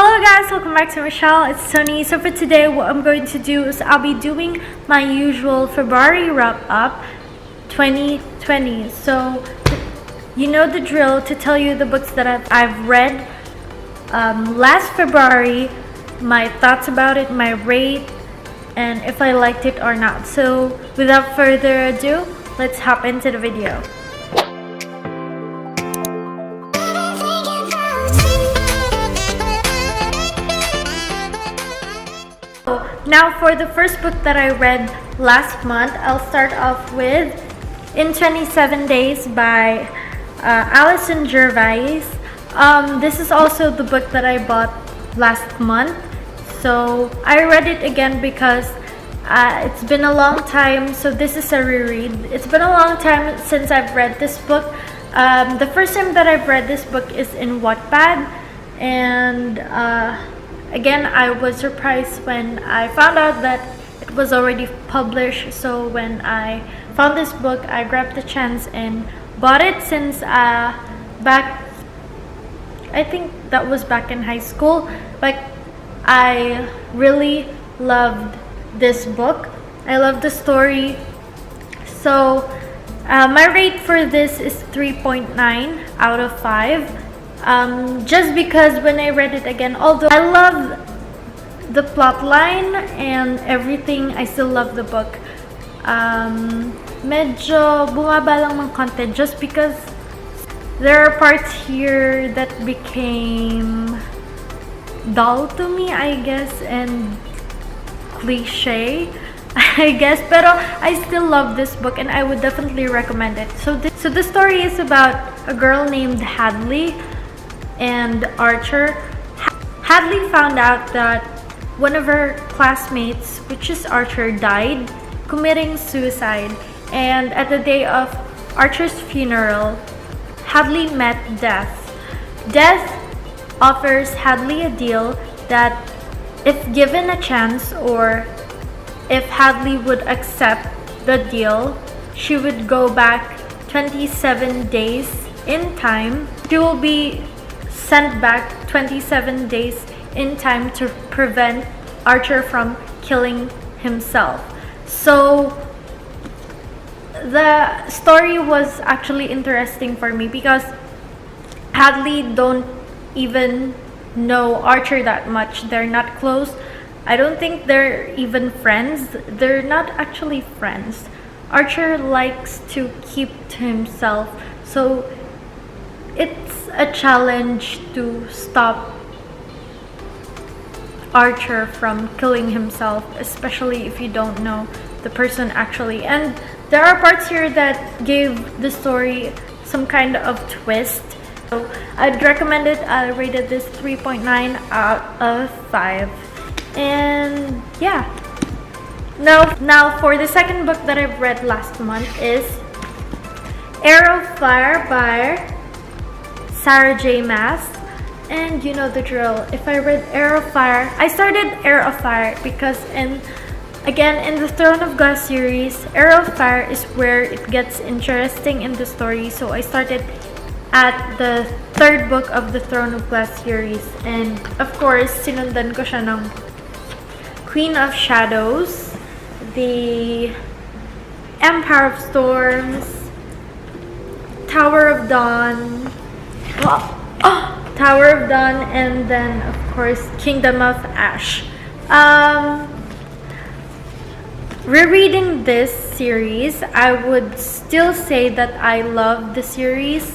Hello guys, welcome back to Michelle. It's Tony. So for today, what I'm going to do is I'll be doing my usual February wrap-up 2020. So you know the drill, to tell you the books that I've read last February, my thoughts about it, my rate, and if I liked it or not. So without further ado, let's hop into the video. Now for the first book that I read last month, I'll start off with In 27 Days by Alison Gervais. This is also the book that I bought last month. So I read it again because it's been a long time, so this is a reread. It's been a long time since I've read this book. The first time that I've read this book is in Wattpad, and again, I was surprised when I found out that it was already published. So when I found this book, I grabbed the chance and bought it since back, I think that was back in high school. Like, I really loved this book. I love the story. So my rate for this is 3.9 out of 5. Just because when I read it again, although I love the plot line and everything, I still love the book. Medyo bumaba lang ng konti just because there are parts here that became dull to me, I guess, and cliche, I guess, pero I still love this book and I would definitely recommend it. So the story is about a girl named Hadley and Archer. Hadley found out that one of her classmates, which is Archer, died committing suicide, and at the day of Archer's funeral, Hadley met Death. Death offers Hadley a deal that if given a chance, or if Hadley would accept the deal, she would go back 27 days in time. She will be sent back 27 days in time to prevent Archer from killing himself. So the story was actually interesting for me because Hadley don't even know Archer that much. They're not close. I don't think they're even friends. They're not actually friends. Archer likes to keep to himself, so it's a challenge to stop Archer from killing himself, especially if you don't know the person actually. And there are parts here that gave the story some kind of twist. So I'd recommend it. I rated this 3.9 out of 5. And yeah. Now for the second book that I've read last month is Arrowfire by Sarah J. Maas. And you know the drill. If I read Arrowfire, I started Arrowfire because in the Throne of Glass series, Arrowfire is where it gets interesting in the story. So I started at the third book of the Throne of Glass series, and of course sinundan ko siya ng Queen of Shadows, the Empire of Storms, Tower of Dawn, Tower of Dawn, and then of course Kingdom of Ash. Rereading this series, I would still say that I love the series.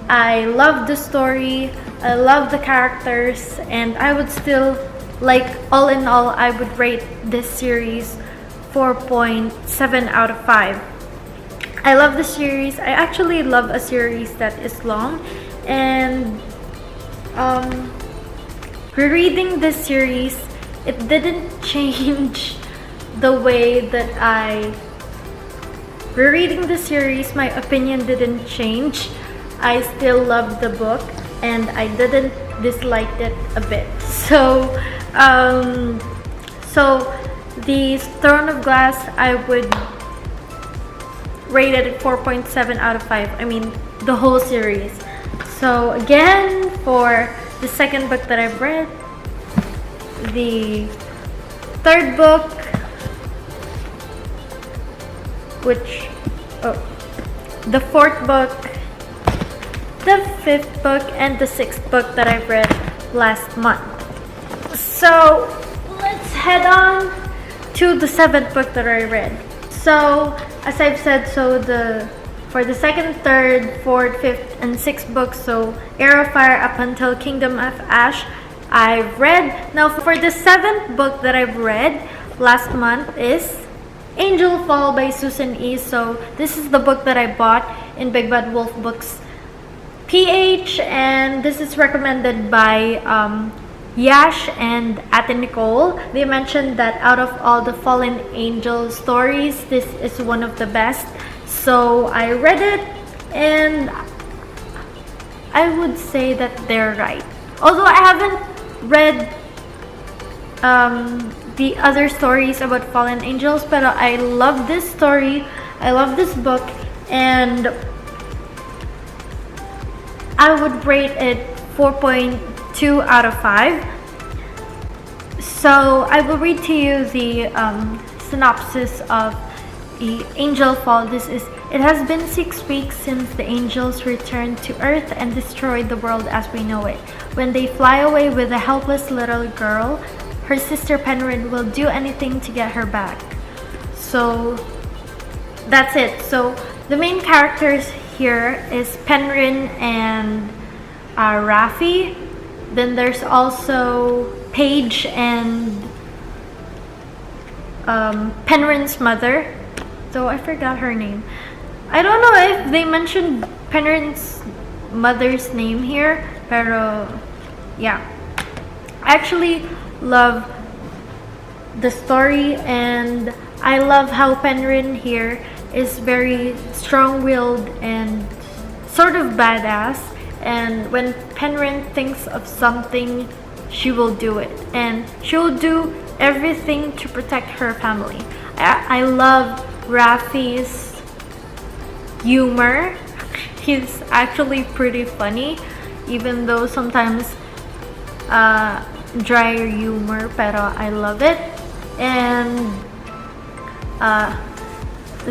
I love the story, I love the characters, and I would still, like, all in all, I would rate this series 4.7 out of 5. I love the series. I actually love a series that is long, and rereading this series, it didn't change the way that rereading the series, my opinion didn't change. I still love the book and I didn't dislike it a bit. So the Throne of Glass, I would rate it 4.7 out of 5. I mean, the whole series. So again, for the second book that I've read, the third book, the fourth book, the fifth book, and the sixth book that I read last month. So let's head on to the seventh book that I read. So as I've said, for the second, third, fourth, fifth, and sixth books, so Arrowfire up until Kingdom of Ash, I've read. Now for the seventh book that I've read last month is Angelfall by Susan E. So this is the book that I bought in Big Bad Wolf Books PH, and this is recommended by Yash and Ate Nicole. They mentioned that out of all the Fallen Angel stories, this is one of the best. So I read it, and I would say that they're right. Although I haven't read the other stories about fallen angels, but I love this story. I love this book, and I would rate it 4.2 out of 5. So I will read to you the synopsis of the Angelfall. It has been 6 weeks since the angels returned to Earth and destroyed the world as we know it. When they fly away with a helpless little girl, her sister Penryn will do anything to get her back. So that's it. So the main characters here is Penryn and Raffi. Then there's also Paige and Penryn's mother. So I forgot her name. I don't know if they mentioned Penryn's mother's name here, pero yeah. I actually love the story, and I love how Penryn here is very strong-willed and sort of badass, and when Penryn thinks of something, she will do it, and she will do everything to protect her family. I love Raffi's humor. He's actually pretty funny, even though sometimes drier humor, pero I love it. And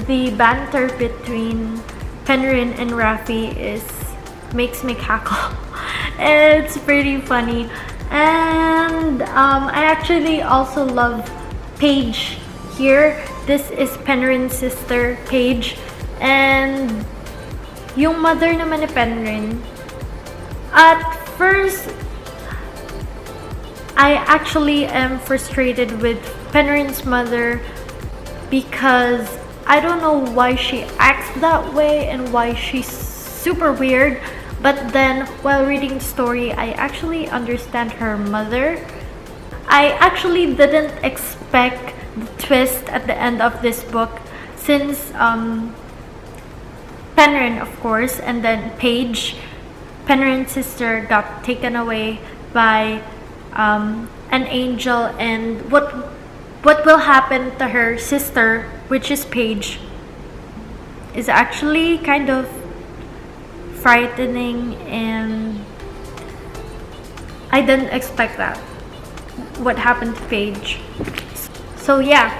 the banter between Penryn and Raffi makes me cackle. It's pretty funny. And I actually also love Paige here. This is Penryn's sister, Paige. And yung mother naman ni Penryn, at first, I actually am frustrated with Penryn's mother because I don't know why she acts that way and why she's super weird. But then, while reading the story, I actually understand her mother. I actually didn't expect the twist at the end of this book, since Penryn, of course, and then Paige, Penryn's sister, got taken away by an angel, and what will happen to her sister, which is Paige, is actually kind of frightening, and I didn't expect that, what happened to Paige. So yeah,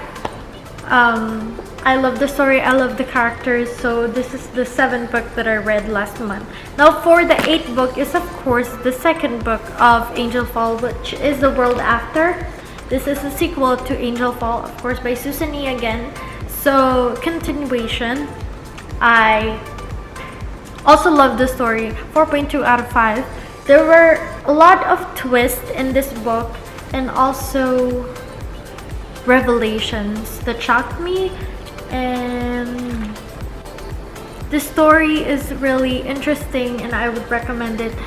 I love the story, I love the characters. So this is the 7th book that I read last month. Now for the 8th book is of course the second book of Angelfall, which is The World After. This is a sequel to Angelfall, of course, by Susan E. again. So continuation. I also love the story, 4.2 out of 5. There were a lot of twists in this book, and also revelations that shocked me, and the story is really interesting, and I would recommend it.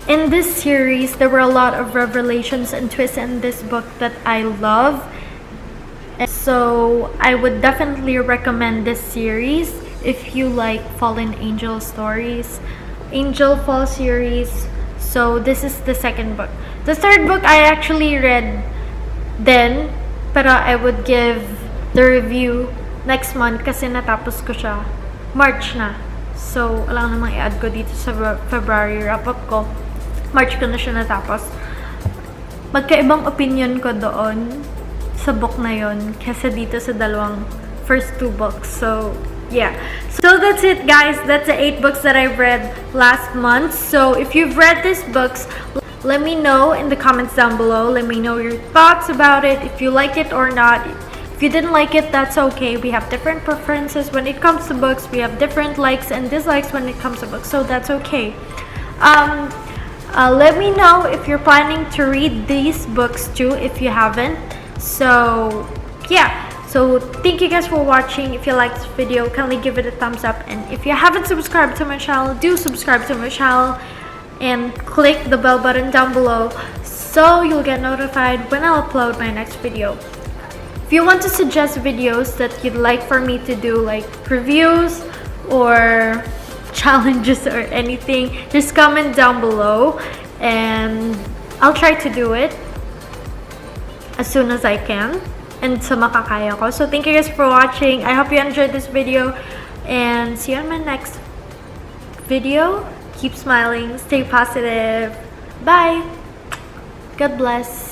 In this series, there were a lot of revelations and twists in this book that I love, and so I would definitely recommend this series if you like Fallen Angel stories, Angelfall series. So this is the second book. The third book I actually read then, pero I would give the review next month kasi natapos ko siya. March na. So, alam namang i-add ko dito sa February wrap-up ko. March ko na siya natapos. magkaibang opinion ko doon sa book na yon kesa dito sa dalawang first two books. So, yeah. So, that's it, guys. That's the 8 books that I read last month. So, if you've read these books, let me know in the comments down below. Let me know your thoughts about it, if you like it or not. If you didn't like it, that's okay. We have different preferences when it comes to books. We have different likes and dislikes when it comes to books. So, that's okay. Let me know if you're planning to read these books too, if you haven't. So, yeah. So, thank you guys for watching. If you liked this video, kindly give it a thumbs up. And if you haven't subscribed to my channel, do subscribe to my channel. And click the bell button down below so you'll get notified when I'll upload my next video. If you want to suggest videos that you'd like for me to do, like reviews or challenges or anything, just comment down below and I'll try to do it as soon as I can and sa makakaya ko. So thank you guys for watching. I hope you enjoyed this video and see you on my next video. Keep smiling, stay positive. Bye. God bless.